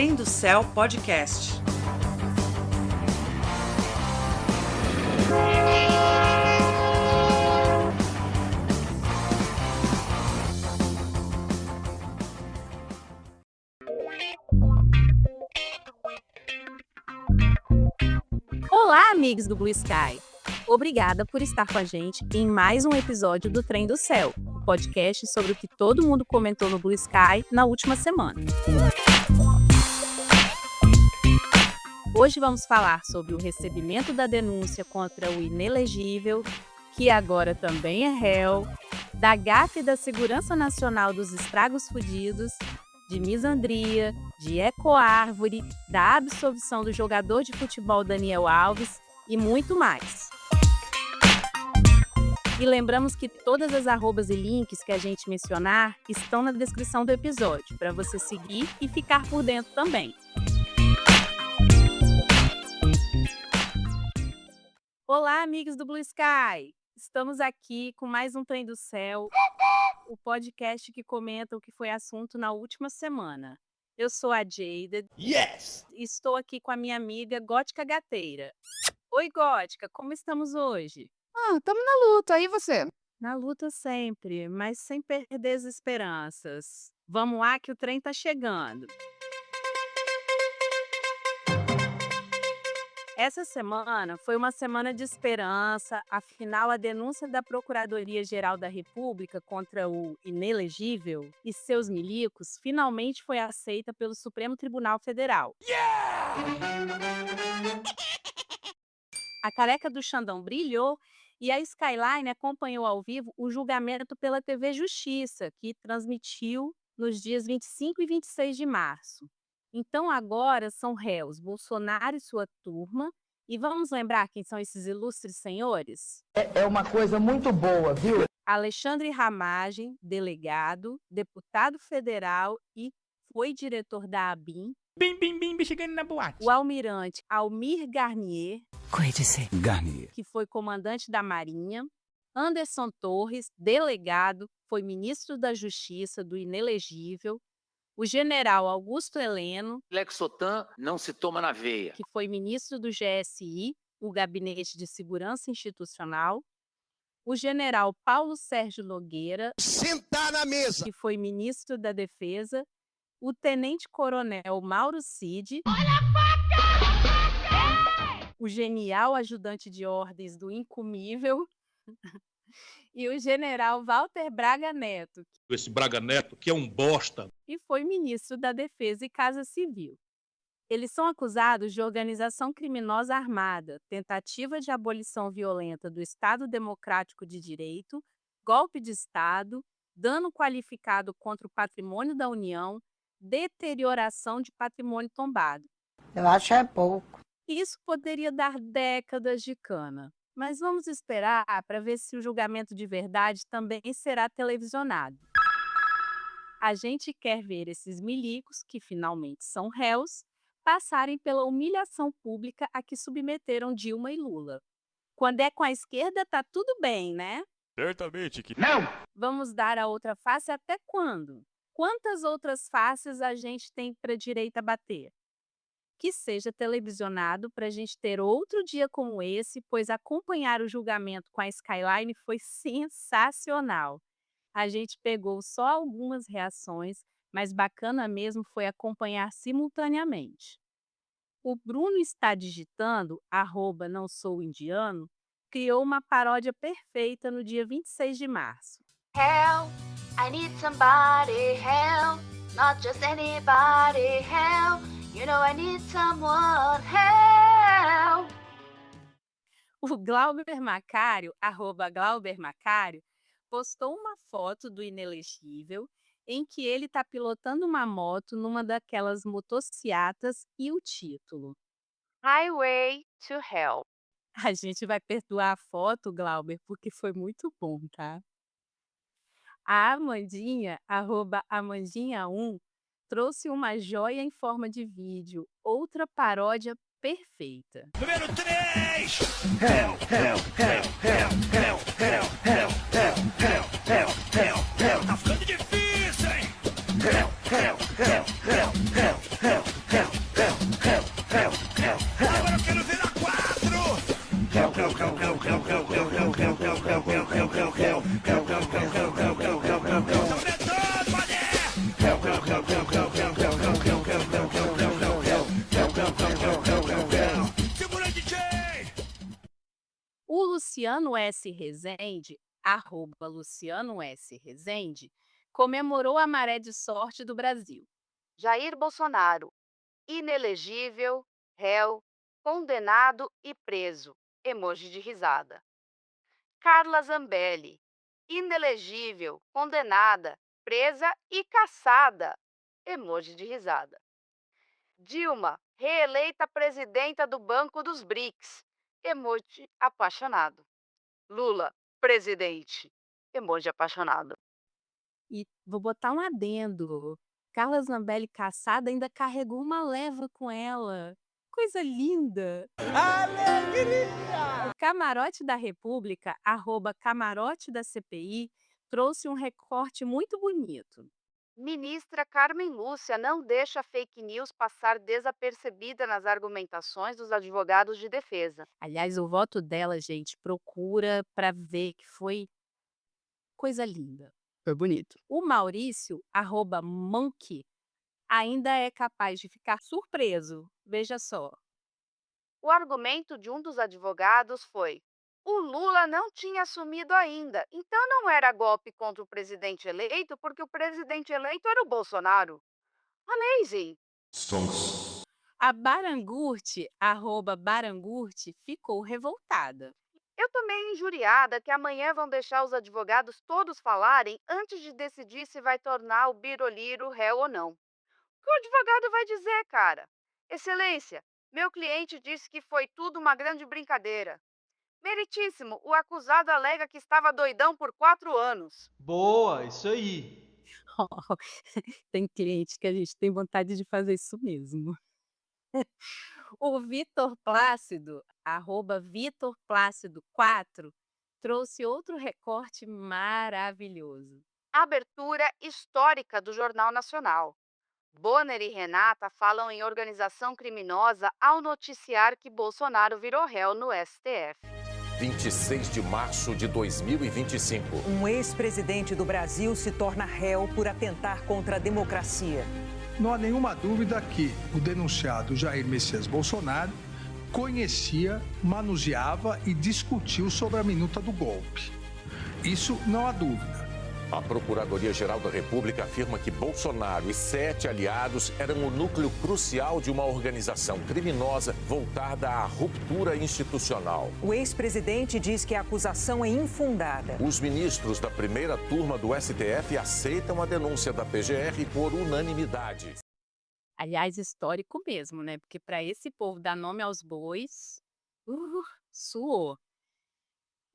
Trem do Céu Podcast. Olá, amigos do Blue Sky! Obrigada por estar com a gente em mais um episódio do Trem do Céu, o podcast sobre o que todo mundo comentou no Blue Sky na última semana. Hoje vamos falar sobre o recebimento da denúncia contra o inelegível, que agora também é réu, da gafe da Segurança Nacional dos Estragos Fudidos, de misandria, de ecoárvore, da absolvição do jogador de futebol Daniel Alves e muito mais. E lembramos que todas as arrobas e links que a gente mencionar estão na descrição do episódio, para você seguir e ficar por dentro também. Olá, amigos do Blue Sky! Estamos aqui com mais um Trem do Céu, o podcast que comenta o que foi assunto na última semana. Eu sou a Jade. Yes! E estou aqui com a minha amiga Gótica Gateira. Oi, Gótica, como estamos hoje? Tamo na luta, e você? Na luta sempre, mas sem perder as esperanças. Vamos lá que o trem tá chegando. Essa semana foi uma semana de esperança, afinal a denúncia da Procuradoria-Geral da República contra o inelegível e seus milicos finalmente foi aceita pelo Supremo Tribunal Federal. A careca do Xandão brilhou e a Skyline acompanhou ao vivo o julgamento pela TV Justiça, que transmitiu nos dias 25 e 26 de março. Então agora são réus Bolsonaro e sua turma. E vamos lembrar quem são esses ilustres senhores? É uma coisa muito boa, viu? Alexandre Ramagem, delegado, deputado federal e foi diretor da ABIN. Bim, chegando na boate. O almirante Almir Garnier, Garnier, que foi comandante da Marinha. Anderson Torres, delegado, foi ministro da Justiça do inelegível. O general Augusto Heleno, Lexotan não se toma na veia, que foi ministro do GSI, o Gabinete de Segurança Institucional. O general Paulo Sérgio Nogueira, Sentar na mesa! que foi ministro da Defesa. O tenente-coronel Mauro Cid, o genial ajudante de ordens do incomível, e o general Walter Braga Neto, Esse Braga Neto, que é um bosta. e foi ministro da Defesa e Casa Civil. Eles são acusados de organização criminosa armada, tentativa de abolição violenta do Estado Democrático de Direito, golpe de Estado, dano qualificado contra o patrimônio da União, deterioração de patrimônio tombado. Eu acho é pouco. Isso poderia dar décadas de cana. Mas vamos esperar para ver se o julgamento de verdade também será televisionado. A gente quer ver esses milicos, que finalmente são réus, passarem pela humilhação pública a que submeteram Dilma e Lula. Quando é com a esquerda, tá tudo bem, né? certamente que Não! Vamos dar a outra face até quando? Quantas outras faces a gente tem para a direita bater? Que seja televisionado para a gente ter outro dia como esse, pois acompanhar o julgamento com a Skyline foi sensacional. A gente pegou só algumas reações, mas bacana mesmo foi acompanhar simultaneamente. O Bruno está digitando, @não-sou-indiano, criou uma paródia perfeita no dia 26 de março. Help, I need somebody help, not just anybody help. You know I need someone help. O Glauber Macário, @GlauberMacário, postou uma foto do inelegível em que ele está pilotando uma moto numa daquelas motocicletas e o título. Highway to Hell. A gente vai perdoar a foto, Glauber, porque foi muito bom, tá? A Amandinha, @Amandinha1, trouxe uma joia em forma de vídeo, outra paródia perfeita. número 3! Tá ficando difícil, hein? Luciano S. Rezende, @Luciano S. Rezende, comemorou a maré de sorte do Brasil. Jair Bolsonaro, inelegível, réu, condenado e preso. Emoji de risada. Carla Zambelli, inelegível, condenada, presa e caçada. Emoji de risada. Dilma, reeleita presidenta do Banco dos BRICS. Emoji apaixonado. Lula, presidente. Emoji apaixonado. E vou botar um adendo. Carla Zambelli caçada ainda carregou uma leva com ela. Coisa linda! O Camarote da República, @Camarote da CPI, trouxe um recorte muito bonito. Ministra Carmen Lúcia não deixa fake news passar desapercebida nas argumentações dos advogados de defesa. Aliás, o voto dela, gente, procura para ver que foi coisa linda. Foi bonito. O Maurício, @Monkey, ainda é capaz de ficar surpreso. Veja só. O argumento de um dos advogados foi: o Lula não tinha assumido ainda, então não era golpe contra o presidente eleito, porque o presidente eleito era o Bolsonaro. Amazing! A Barangurte, @Barangurte, ficou revoltada. Eu tô meio injuriada que amanhã vão deixar os advogados todos falarem antes de decidir se vai tornar o Biroliro réu ou não. O que o advogado vai dizer, cara? Excelência, meu cliente disse que foi tudo uma grande brincadeira. Meritíssimo, o acusado alega que estava doidão por 4 anos. Boa, isso aí. Tem cliente que a gente tem vontade de fazer isso mesmo. O Vitor Plácido, @VitorPlácido4, trouxe outro recorte maravilhoso. Abertura histórica do Jornal Nacional. Bonner e Renata falam em organização criminosa ao noticiar que Bolsonaro virou réu no STF. 26 de março de 2025. Um ex-presidente do Brasil se torna réu por atentar contra a democracia. Não há nenhuma dúvida que o denunciado Jair Messias Bolsonaro conhecia, manuseava e discutiu sobre a minuta do golpe. Isso não há dúvida. A Procuradoria-Geral da República afirma que Bolsonaro e 7 aliados eram o núcleo crucial de uma organização criminosa voltada à ruptura institucional. O ex-presidente diz que a acusação é infundada. Os ministros da primeira turma do STF aceitam a denúncia da PGR por unanimidade. Aliás, histórico mesmo, né? Porque para esse povo dar nome aos bois, suou.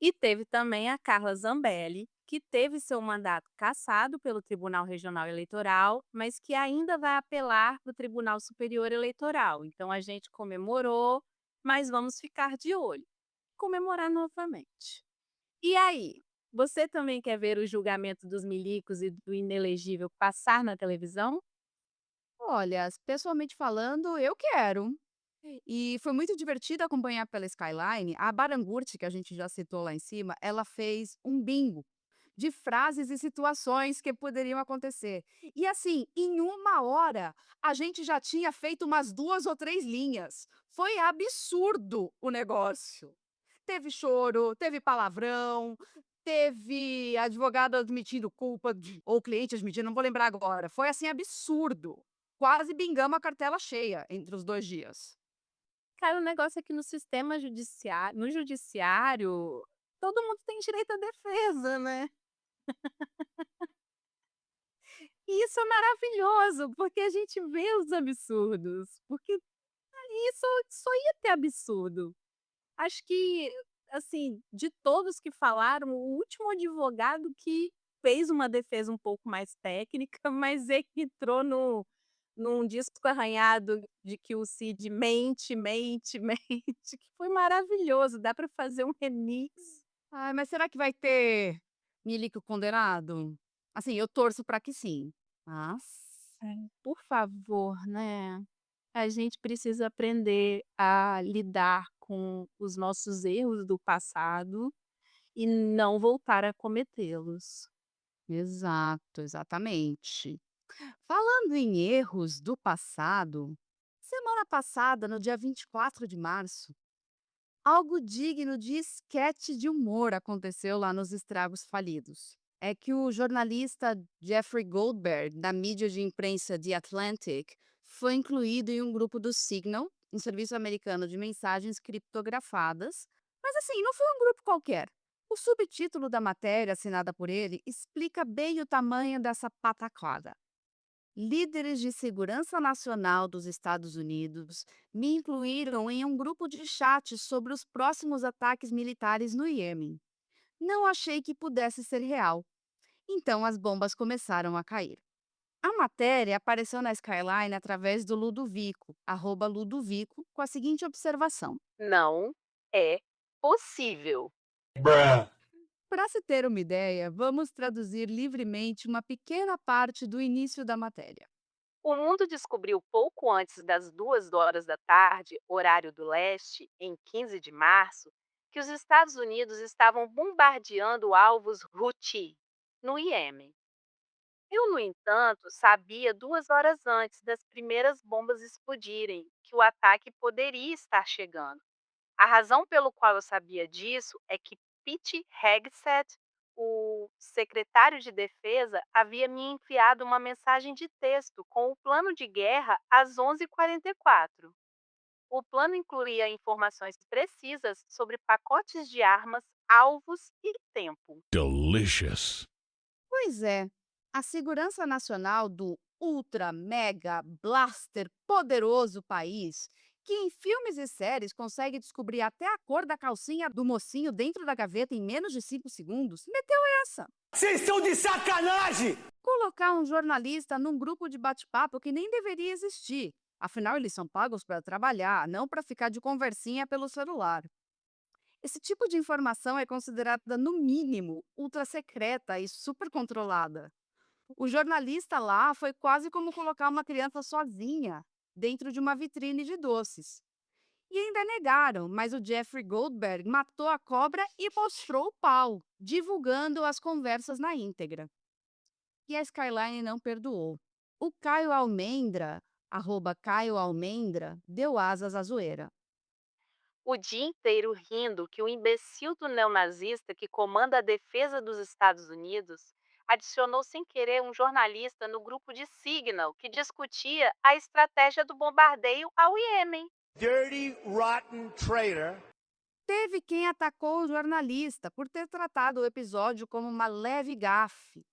E teve também a Carla Zambelli, que teve seu mandato cassado pelo Tribunal Regional Eleitoral, mas que ainda vai apelar para o Tribunal Superior Eleitoral. Então a gente comemorou, mas vamos ficar de olho. Comemorar novamente. E aí, você também quer ver o julgamento dos milicos e do inelegível passar na televisão? Olha, pessoalmente falando, eu quero. E foi muito divertido acompanhar pela Skyline. A Barangurte, que a gente já citou lá em cima, ela fez um bingo de frases e situações que poderiam acontecer. E assim, em 1 hora, a gente já tinha feito umas 2 ou 3 linhas. Foi absurdo o negócio. Teve choro, teve palavrão, teve advogado admitindo culpa, ou cliente admitindo, não vou lembrar agora. Foi assim absurdo. Quase bingamos a cartela cheia entre os 2 dias. Cara, o negócio é que no sistema judiciário, no judiciário, todo mundo tem direito à defesa, né? E isso é maravilhoso, porque a gente vê os absurdos, porque ali só ia ter absurdo. Acho que, assim, de todos que falaram, o último advogado que fez uma defesa um pouco mais técnica, mas é que entrou num disco arranhado de que o Cid mente, mente, mente, que foi maravilhoso, dá para fazer um remix. Ai, mas será que vai ter milico condenado? Assim, eu torço para que sim. Mas Por favor, né? A gente precisa aprender a lidar com os nossos erros do passado e não voltar a cometê-los. exato, exatamente. Falando em erros do passado, semana passada, no dia 24 de março, Algo digno de esquete de humor aconteceu lá nos Estragos Falidos. É que o jornalista Jeffrey Goldberg, da mídia de imprensa The Atlantic, foi incluído em um grupo do Signal, um serviço americano de mensagens criptografadas. Mas assim, não foi um grupo qualquer. O subtítulo da matéria assinada por ele explica bem o tamanho dessa pataquada. Líderes de segurança nacional dos Estados Unidos me incluíram em um grupo de chat sobre os próximos ataques militares no Iêmen. Não achei que pudesse ser real. Então as bombas começaram a cair. A matéria apareceu na Skyline através do Ludovico, @Ludovico, com a seguinte observação. Não é possível. Para se ter uma ideia, vamos traduzir livremente uma pequena parte do início da matéria. O mundo descobriu pouco antes das 2 horas da tarde, horário do leste, em 15 de março, que os Estados Unidos estavam bombardeando alvos Houthi, no Iêmen. Eu, no entanto, sabia 2 horas antes das primeiras bombas explodirem que o ataque poderia estar chegando. A razão pelo qual eu sabia disso é que Pete Hegseth, o secretário de defesa, havia me enviado uma mensagem de texto com o plano de guerra às 11h44. O plano incluía informações precisas sobre pacotes de armas, alvos e tempo. Delicious. Pois é, a segurança nacional do ultra, mega, blaster poderoso país, que em filmes e séries consegue descobrir até a cor da calcinha do mocinho dentro da gaveta em menos de 5 segundos, meteu essa. Vocês estão de sacanagem! Colocar um jornalista num grupo de bate-papo que nem deveria existir. Afinal, eles são pagos para trabalhar, não para ficar de conversinha pelo celular. Esse tipo de informação é considerada, no mínimo, ultra secreta e super controlada. O jornalista lá foi quase como colocar uma criança sozinha dentro de uma vitrine de doces. E ainda negaram, mas o Jeffrey Goldberg matou a cobra e mostrou o pau, divulgando as conversas na íntegra. E a Skyline não perdoou. O Caio Almendra, @Caio Almendra, deu asas à zoeira. O dia inteiro rindo que o imbecil do neonazista que comanda a defesa dos Estados Unidos adicionou sem querer um jornalista no grupo de Signal que discutia a estratégia do bombardeio ao Iêmen. Dirty, rotten traitor. Teve quem atacou o jornalista por ter tratado o episódio como uma leve gafe.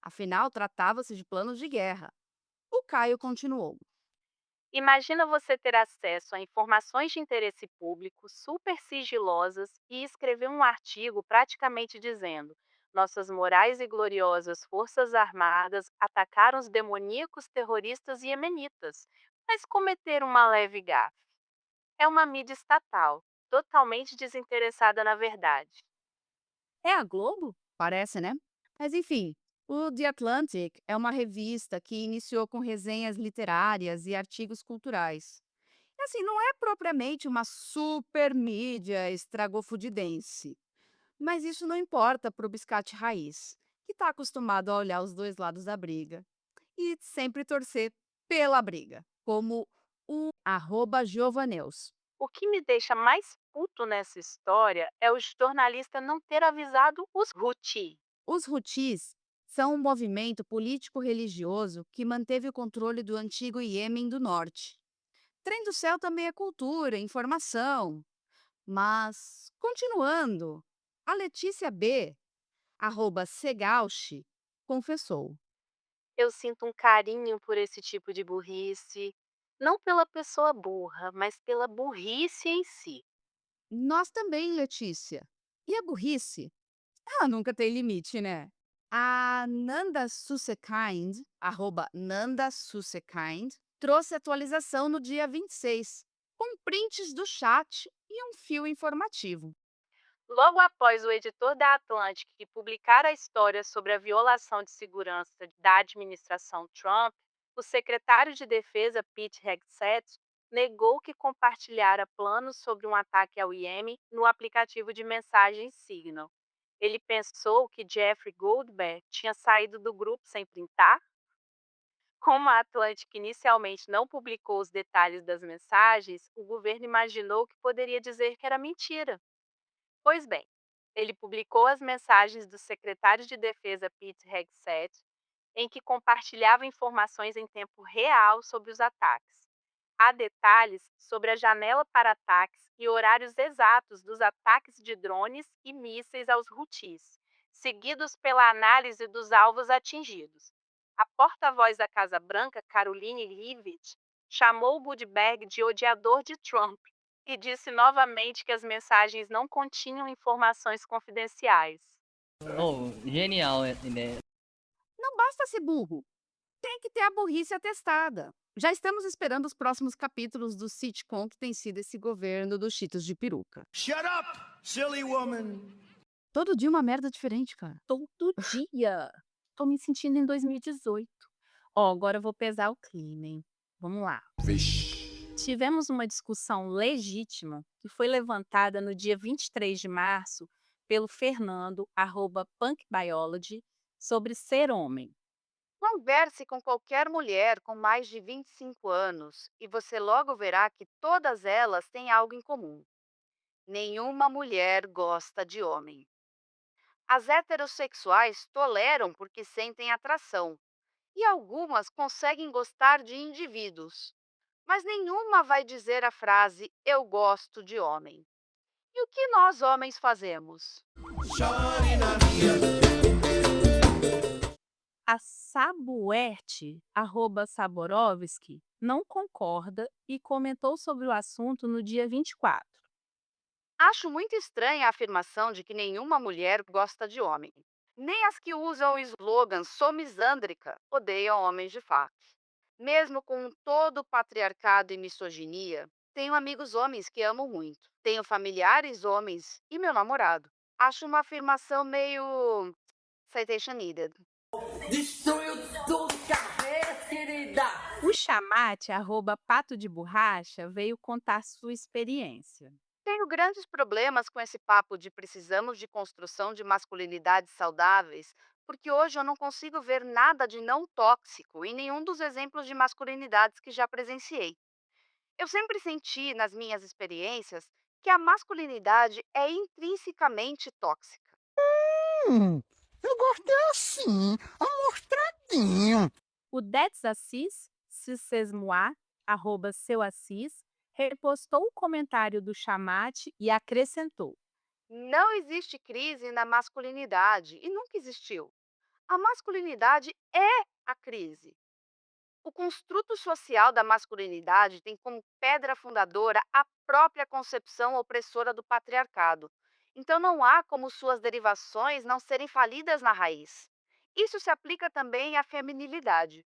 Afinal, tratava-se de planos de guerra. O Caio continuou. Imagina você ter acesso a informações de interesse público super sigilosas e escrever um artigo praticamente dizendo: nossas morais e gloriosas forças armadas atacaram os demoníacos terroristas iemenitas, mas cometeram uma leve gafe. É uma mídia estatal, totalmente desinteressada na verdade. É a Globo? Parece, né? Mas enfim, o The Atlantic é uma revista que iniciou com resenhas literárias e artigos culturais. E assim, não é propriamente uma super mídia estragofudidense. Mas isso não importa para o biscate raiz, que está acostumado a olhar os dois lados da briga e sempre torcer pela briga, como o @Giovaneus. O que me deixa mais puto nessa história é o jornalista não ter avisado os Houthi. Os Houthis são um movimento político-religioso que manteve o controle do antigo Iêmen do Norte. Trem do Céu também é cultura, informação. Mas, continuando, a Letícia B., @Segauchi, confessou. Eu sinto um carinho por esse tipo de burrice, não pela pessoa burra, mas pela burrice em si. Nós também, Letícia. E a burrice? Ela nunca tem limite, né? A Nanda Susekind, @Nanda Susekind, trouxe atualização no dia 26, com prints do chat e um fio informativo. Logo após o editor da Atlantic publicar a história sobre a violação de segurança da administração Trump, o secretário de Defesa Pete Hegseth negou que compartilhara planos sobre um ataque ao Iêmen no aplicativo de mensagens Signal. Ele pensou que Jeffrey Goldberg tinha saído do grupo sem printar? Como a Atlântica inicialmente não publicou os detalhes das mensagens, o governo imaginou que poderia dizer que era mentira. Pois bem, ele publicou as mensagens do secretário de Defesa Pete Hegseth, em que compartilhava informações em tempo real sobre os ataques. Há detalhes sobre a janela para ataques e horários exatos dos ataques de drones e mísseis aos Houthis, seguidos pela análise dos alvos atingidos. A porta-voz da Casa Branca, Caroline Leavitt, chamou Goldberg de odiador de Trump e disse novamente que as mensagens não continham informações confidenciais. Oh, genial, né? Não basta ser burro. Tem que ter a burrice atestada. Já estamos esperando os próximos capítulos do sitcom que tem sido esse governo dos Cheetos de peruca. Shut up, silly woman. Todo dia uma merda diferente, cara. Todo dia. Tô me sentindo em 2018. Ó, agora eu vou pesar o clima, hein? Vamos lá. Tivemos uma discussão legítima que foi levantada no dia 23 de março pelo Fernando, @punkbiology, sobre ser homem. Converse com qualquer mulher com mais de 25 anos e você logo verá que todas elas têm algo em comum. Nenhuma mulher gosta de homem. As heterossexuais toleram porque sentem atração, e algumas conseguem gostar de indivíduos, mas nenhuma vai dizer a frase eu gosto de homem. E o que nós homens fazemos? A Sabuerte, @Saborovski, não concorda e comentou sobre o assunto no dia 24. Acho muito estranha a afirmação de que nenhuma mulher gosta de homem. Nem as que usam o slogan "sou misândrica" odeiam homens de fato. Mesmo com todo o patriarcado e misoginia, tenho amigos homens que amo muito. Tenho familiares homens e meu namorado. Acho uma afirmação meio citation needed. Destruiu tudo que a vez, querida! O chamate, @Pato de Borracha, veio contar sua experiência. Tenho grandes problemas com esse papo de precisamos de construção de masculinidades saudáveis, porque hoje eu não consigo ver nada de não tóxico em nenhum dos exemplos de masculinidades que já presenciei. Eu sempre senti, nas minhas experiências, que a masculinidade é intrinsecamente tóxica. Eu gosto assim, amostradinho. O Dets Assis, Cissesmoa, @SeuAssis, repostou o comentário do chamate e acrescentou: Não existe crise na masculinidade e nunca existiu. A masculinidade é a crise. O construto social da masculinidade tem como pedra fundadora a própria concepção opressora do patriarcado. Então não há como suas derivações não serem falidas na raiz. Isso se aplica também à feminilidade.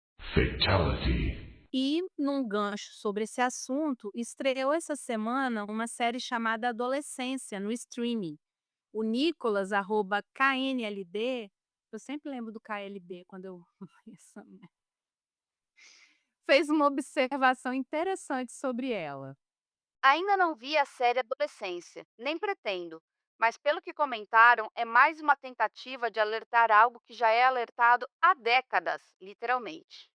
E, num gancho sobre esse assunto, estreou essa semana uma série chamada Adolescência no streaming. O Nicolas, @KNLD, eu sempre lembro do KLB quando eu fez uma observação interessante sobre ela. Ainda não vi a série Adolescência, nem pretendo, mas pelo que comentaram, é mais uma tentativa de alertar algo que já é alertado há décadas, literalmente.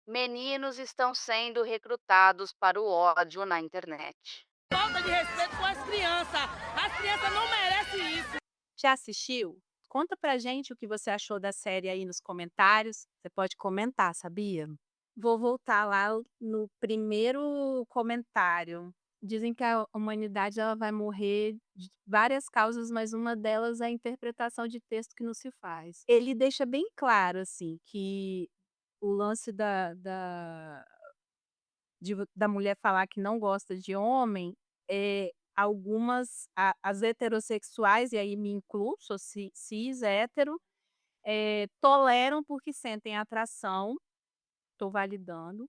Meninos estão sendo recrutados para o ódio na internet. Falta de respeito com as crianças. As crianças não merecem isso. Já assistiu? Conta pra gente o que você achou da série aí nos comentários. Você pode comentar, sabia? Vou voltar lá no primeiro comentário. Dizem que a humanidade ela vai morrer de várias causas, mas uma delas é a interpretação de texto que não se faz. Ele deixa bem claro, assim, que o lance da mulher falar que não gosta de homem, as heterossexuais, e aí me incluo, sou cis, hétero, toleram porque sentem atração, estou validando,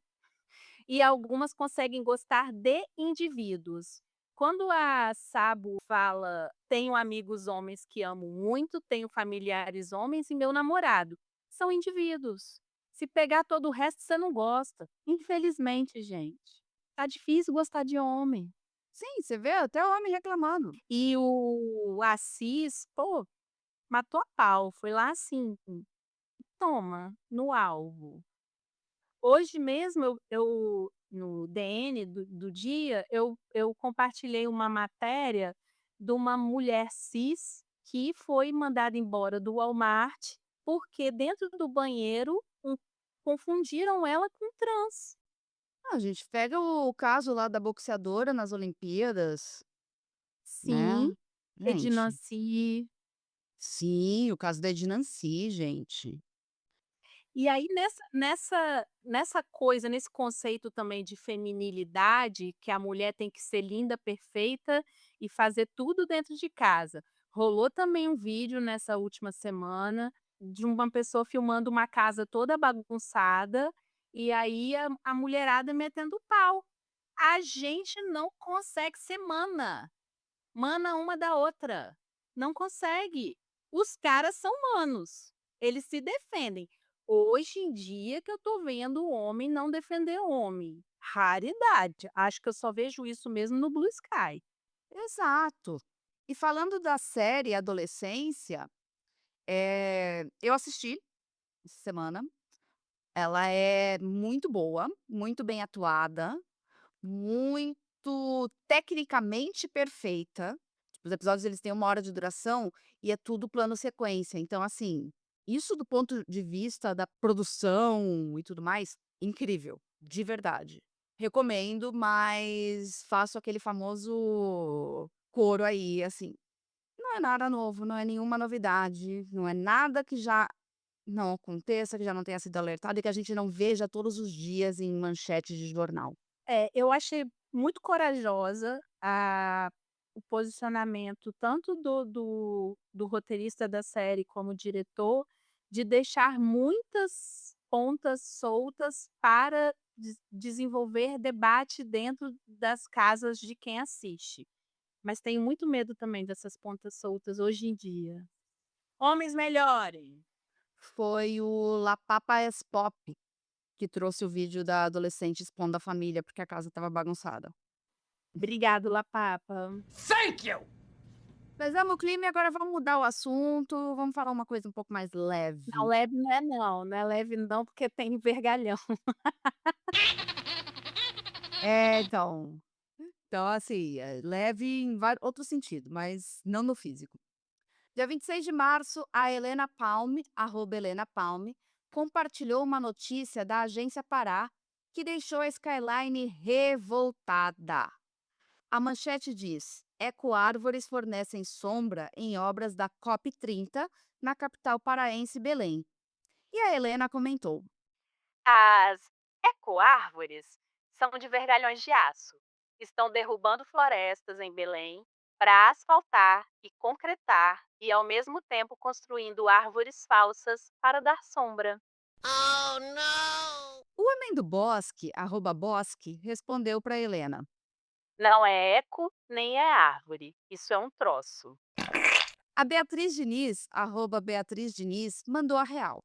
e algumas conseguem gostar de indivíduos. Quando a Sabo fala, tenho amigos homens que amo muito, tenho familiares homens e meu namorado, são indivíduos. Se pegar todo o resto, você não gosta. Infelizmente, gente. Tá difícil gostar de homem. Sim, você vê até homem reclamando. E o Assis, pô, matou a pau. Foi lá assim, toma, no alvo. Hoje mesmo no DN do dia, eu compartilhei uma matéria de uma mulher cis que foi mandada embora do Walmart, porque dentro do banheiro confundiram ela com trans. A gente pega o caso lá da boxeadora nas Olimpíadas, Sim, né. Gente, Ednancy. sim, o caso da Ednancy, gente. E aí nessa coisa, nesse conceito também de feminilidade, que a mulher tem que ser linda, perfeita e fazer tudo dentro de casa. Rolou também um vídeo nessa última semana de uma pessoa filmando uma casa toda bagunçada, e aí a mulherada metendo pau. A gente não consegue ser mana. Mana uma da outra. Não consegue. Os caras são manos. Eles se defendem. Hoje em dia que eu tô vendo o homem não defender homem. Raridade. Acho que eu só vejo isso mesmo no Blue Sky. Exato. E falando da série Adolescência, eu assisti essa semana. Ela é muito boa, muito bem atuada, muito tecnicamente perfeita. Tipo, os episódios eles têm 1 hora de duração e é tudo plano sequência. Então, assim, isso do ponto de vista da produção e tudo mais, incrível, de verdade. Recomendo, mas faço aquele famoso coro aí, assim, não é nada novo, não é nenhuma novidade, não é nada que já não aconteça, que já não tenha sido alertado e que a gente não veja todos os dias em manchetes de jornal. Eu achei muito corajosa o posicionamento tanto do roteirista da série como diretor, de deixar muitas pontas soltas para desenvolver debate dentro das casas de quem assiste. Mas tenho muito medo também dessas pontas soltas hoje em dia. Homens melhorem! Foi o La Papa es Pop que trouxe o vídeo da adolescente expondo a família, porque a casa estava bagunçada. Obrigado, La Papa. Thank you! Pesamos o clima e agora vamos mudar o assunto, vamos falar uma coisa um pouco mais leve. Não, leve não é não, não é leve não, porque tem vergalhão. Então assim, leve em outro sentido, mas não no físico. Dia 26 de março, a Helena Palme, @HelenaPalme, compartilhou uma notícia da Agência Pará que deixou a Skyline revoltada. A manchete diz: ecoárvores fornecem sombra em obras da COP30 na capital paraense Belém. E a Helena comentou: As ecoárvores são de vergalhões de aço. Estão derrubando florestas em Belém para asfaltar e concretar e, ao mesmo tempo, construindo árvores falsas para dar sombra. Oh, não! o homem do bosque, @bosque, respondeu para Helena: Não é eco nem é árvore. Isso é um troço. a Beatriz Diniz, @Beatriz Diniz, mandou a real.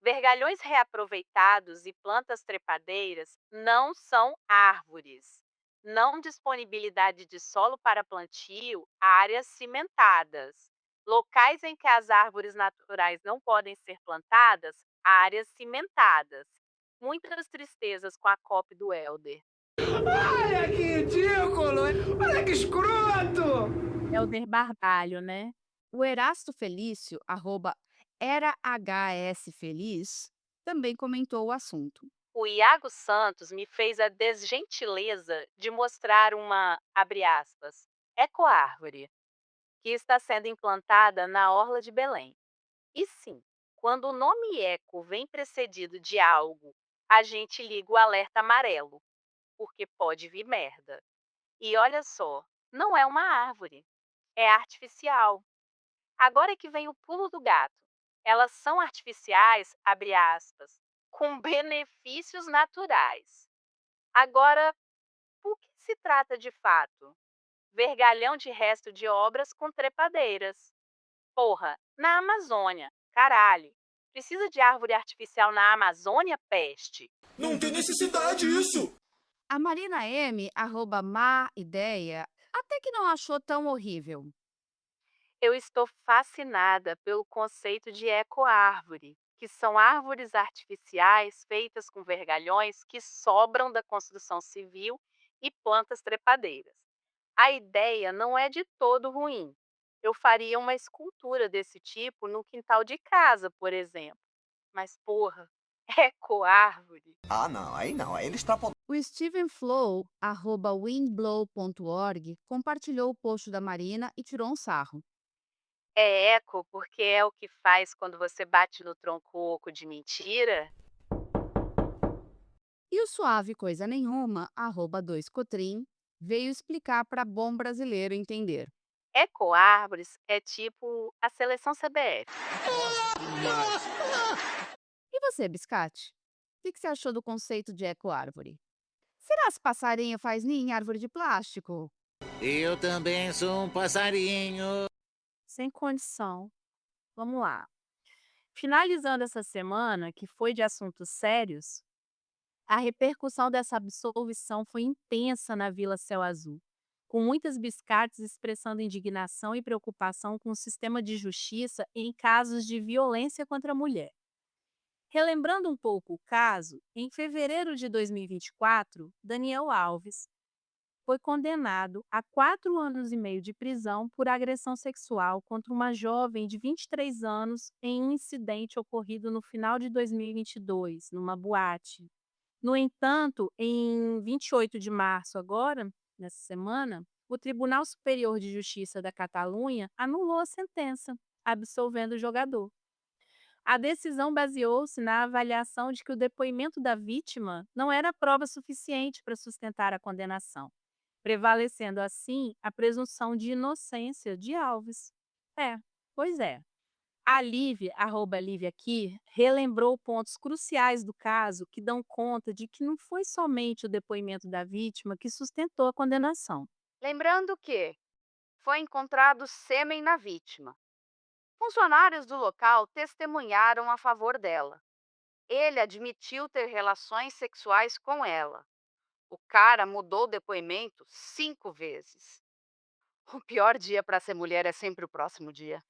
Vergalhões reaproveitados e plantas trepadeiras não são árvores. Não disponibilidade de solo para plantio, áreas cimentadas. Locais em que as árvores naturais não podem ser plantadas, áreas cimentadas. Muitas tristezas com a COP do Helder. Olha que ridículo! Olha que escroto! Helder Barbalho, né? O Erasto Felício, @EraHSFeliz, também comentou o assunto. O Iago Santos me fez a desgentileza de mostrar uma, abre aspas, ecoárvore, que está sendo implantada na orla de Belém. E sim, quando o nome eco vem precedido de algo, a gente liga o alerta amarelo, porque pode vir merda. E olha só, não é uma árvore, é artificial. Agora é que vem o pulo do gato. Elas são artificiais, abre aspas, com benefícios naturais. Agora, por que se trata de fato? Vergalhão de resto de obras com trepadeiras. Porra, na Amazônia, caralho. Precisa de árvore artificial na Amazônia, peste? Não tem necessidade disso! A Marina M, @MaIdeia, até que não achou tão horrível. Eu estou fascinada pelo conceito de ecoárvore, que são árvores artificiais feitas com vergalhões que sobram da construção civil e plantas trepadeiras. A ideia não é de todo ruim. Eu faria uma escultura desse tipo no quintal de casa, por exemplo. Mas, porra, ecoárvore. Ah, não, aí não, aí ele extrapolou. O Stephen Flow, @windblow.org, compartilhou o post da Marina e tirou um sarro. É eco porque é o que faz quando você bate no tronco oco de mentira? E o Suave Coisa Nenhuma, @2cotrim, veio explicar para bom brasileiro entender. Ecoárvores é tipo a seleção CBF. E você, Biscate? O que você achou do conceito de ecoárvore? Será que passarinho faz ninho em árvore de plástico? Eu também sou um passarinho. Sem condição. Vamos lá. Finalizando essa semana, que foi de assuntos sérios, a repercussão dessa absolvição foi intensa na Vila Céu Azul, com muitas biscates expressando indignação e preocupação com o sistema de justiça em casos de violência contra a mulher. Relembrando um pouco o caso, em fevereiro de 2024, Daniel Alves foi condenado a 4 anos e meio de prisão por agressão sexual contra uma jovem de 23 anos em um incidente ocorrido no final de 2022, numa boate. No entanto, em 28 de março agora, nessa semana, o Tribunal Superior de Justiça da Catalunha anulou a sentença, absolvendo o jogador. A decisão baseou-se na avaliação de que o depoimento da vítima não era prova suficiente para sustentar a condenação, prevalecendo assim a presunção de inocência de Alves. Pois é. A Lívia, @Lívia aqui, relembrou pontos cruciais do caso que dão conta de que não foi somente o depoimento da vítima que sustentou a condenação. Lembrando que foi encontrado sêmen na vítima. Funcionários do local testemunharam a favor dela. Ele admitiu ter relações sexuais com ela. O cara mudou o depoimento 5 vezes. O pior dia para ser mulher é sempre o próximo dia.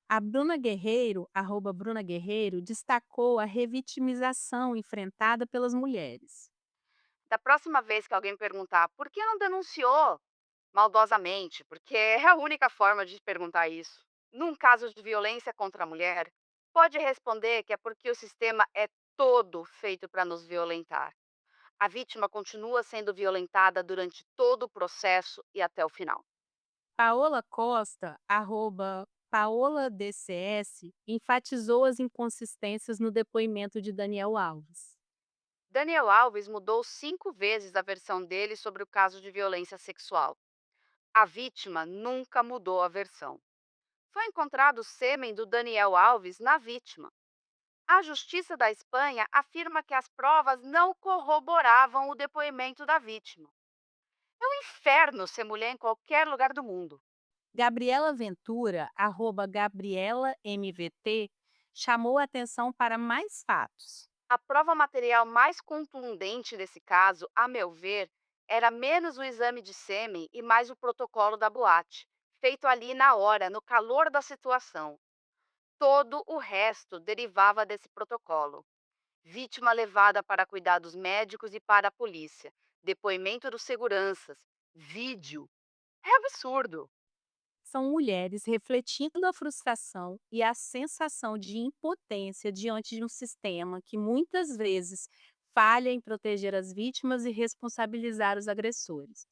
A Bruna Guerreiro, @Bruna Guerreiro, destacou a revitimização enfrentada pelas mulheres. Da próxima vez que alguém perguntar por que não denunciou maldosamente, porque é a única forma de perguntar isso, num caso de violência contra a mulher, pode responder que é porque o sistema é todo feito para nos violentar. A vítima continua sendo violentada durante todo o processo e até o final. Paola Costa, @PaolaDCS, enfatizou as inconsistências no depoimento de Daniel Alves. Daniel Alves mudou 5 vezes a versão dele sobre o caso de violência sexual. A vítima nunca mudou a versão. Foi encontrado sêmen do Daniel Alves na vítima. A Justiça da Espanha afirma que as provas não corroboravam o depoimento da vítima. É um inferno ser mulher em qualquer lugar do mundo. Gabriela Ventura, @GabrielaMVT, chamou a atenção para mais fatos. A prova material mais contundente desse caso, a meu ver, era menos o exame de sêmen e mais o protocolo da boate, feito ali na hora, no calor da situação. Todo o resto derivava desse protocolo. Vítima levada para cuidados médicos e para a polícia. Depoimento dos seguranças. Vídeo. É absurdo. São mulheres refletindo a frustração e a sensação de impotência diante de um sistema que muitas vezes falha em proteger as vítimas e responsabilizar os agressores.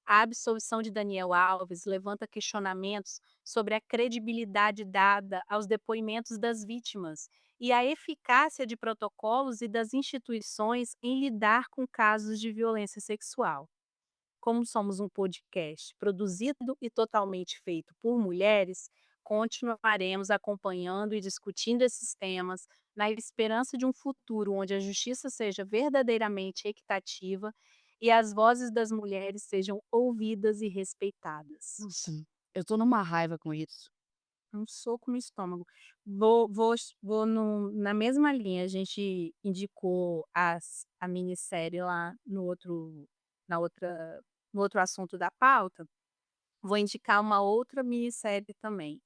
A absolvição de Daniel Alves levanta questionamentos sobre a credibilidade dada aos depoimentos das vítimas e a eficácia de protocolos e das instituições em lidar com casos de violência sexual. Como somos um podcast produzido e totalmente feito por mulheres, continuaremos acompanhando e discutindo esses temas na esperança de um futuro onde a justiça seja verdadeiramente equitativa e as vozes das mulheres sejam ouvidas e respeitadas. Nossa, eu tô numa raiva com isso. Um soco no estômago. Vou na mesma linha, a gente indicou a minissérie lá na outra, no outro assunto da pauta. Vou indicar uma outra minissérie também,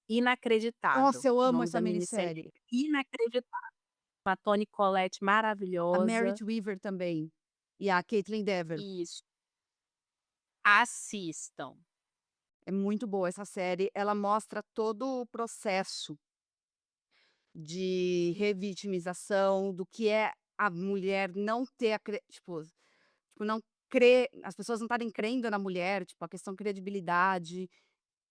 Inacreditável. Nossa, eu o amo nome essa da minissérie. Inacreditável. Com a Toni Collette A maravilhosa. Merit Weaver também. E a Caitlin Dever. Isso. Assistam. É muito boa essa série. Ela mostra todo o processo de revitimização, do que é a mulher não ter tipo, não crer, as pessoas não estarem crendo na mulher, tipo, a questão credibilidade.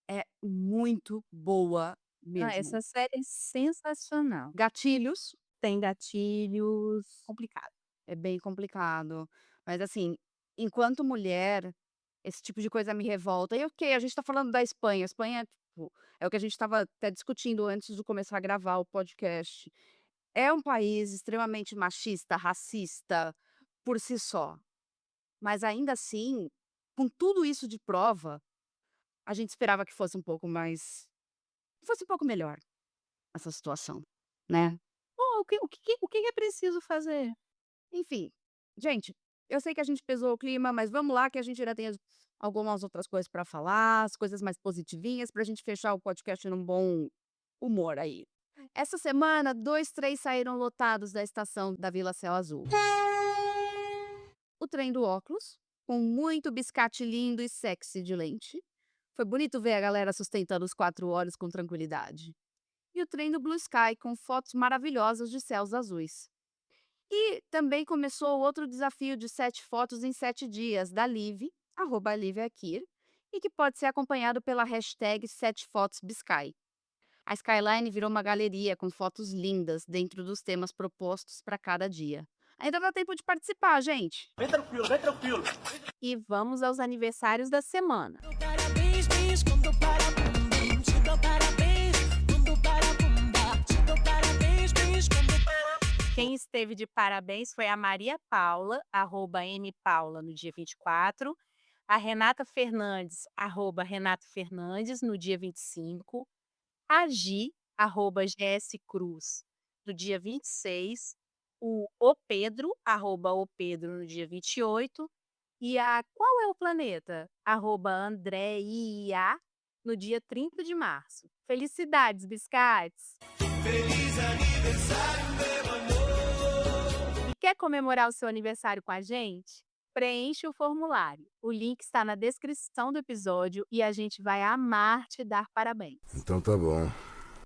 É muito boa mesmo. Essa série é sensacional. Gatilhos. Tem gatilhos. Complicado. É bem complicado. Mas assim, enquanto mulher, esse tipo de coisa me revolta. E ok, a gente tá falando da Espanha. A Espanha, tipo, é o que a gente estava até discutindo antes de começar a gravar o podcast. É um país extremamente machista, racista, por si só. Mas ainda assim, com tudo isso de prova, a gente esperava que fosse um pouco melhor essa situação, né? O que é preciso fazer? Enfim, gente, eu sei que a gente pesou o clima, mas vamos lá que a gente ainda tem algumas outras coisas para falar, as coisas mais positivinhas, pra gente fechar o podcast num bom humor aí. Essa semana, 2 trens saíram lotados da estação da Vila Céu Azul. O trem do óculos, com muito biscate lindo e sexy de lente. Foi bonito ver a galera sustentando os 4 olhos com tranquilidade. E o trem do Blue Sky, com fotos maravilhosas de céus azuis. E também começou outro desafio de 7 fotos em 7 dias, da Liv, @LivAkir, e que pode ser acompanhado pela hashtag 7FotosBiscay. A Skyline virou uma galeria com fotos lindas dentro dos temas propostos para cada dia. Ainda dá tempo de participar, gente! Vem tranquilo, vem tranquilo. E vamos aos aniversários da semana. Parabéns, bis, quando para bum bum. Te dou parabéns, quando para bum bum. Te dou parabéns, bis, quando para. Quem esteve de parabéns foi a Maria Paula, @MPaula, no dia 24. A Renata Fernandes, @RenatoFernandes, no dia 25. A Gi, @GSCruz, no dia 26. O Pedro, @Opedro, no dia 28. E a Qual é o Planeta? @AndréIA, no dia 30 de março. Felicidades, biscates! Feliz aniversário, meu amor. E quer comemorar o seu aniversário com a gente? Preencha o formulário. O link está na descrição do episódio e a gente vai amar te dar parabéns. Então tá bom.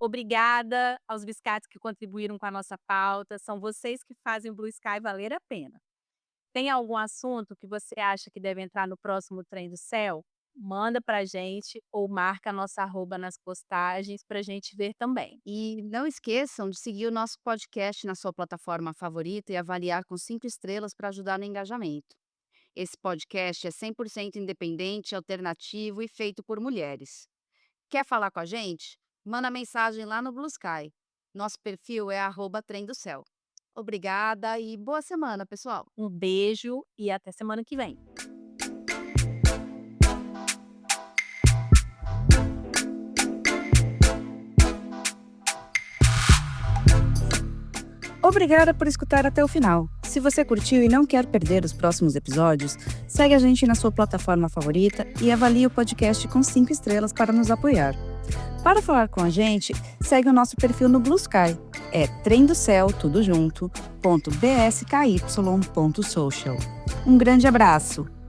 Obrigada aos biscates que contribuíram com a nossa pauta. São vocês que fazem o Blue Sky valer a pena. Tem algum assunto que você acha que deve entrar no próximo Trem do Céu? Manda pra gente ou marca a nossa @ nas postagens pra gente ver também. E não esqueçam de seguir o nosso podcast na sua plataforma favorita e avaliar com 5 estrelas para ajudar no engajamento. Esse podcast é 100% independente, alternativo e feito por mulheres. Quer falar com a gente? Manda mensagem lá no Blue Sky. Nosso perfil é @TremDoCéu. Obrigada e boa semana, pessoal. Um beijo e até semana que vem. Obrigada por escutar até o final. Se você curtiu e não quer perder os próximos episódios, segue a gente na sua plataforma favorita e avalie o podcast com 5 estrelas para nos apoiar. Para falar com a gente, segue o nosso perfil no Blue Sky. É tremdocéu, tudo junto, .bsky.social. Um grande abraço!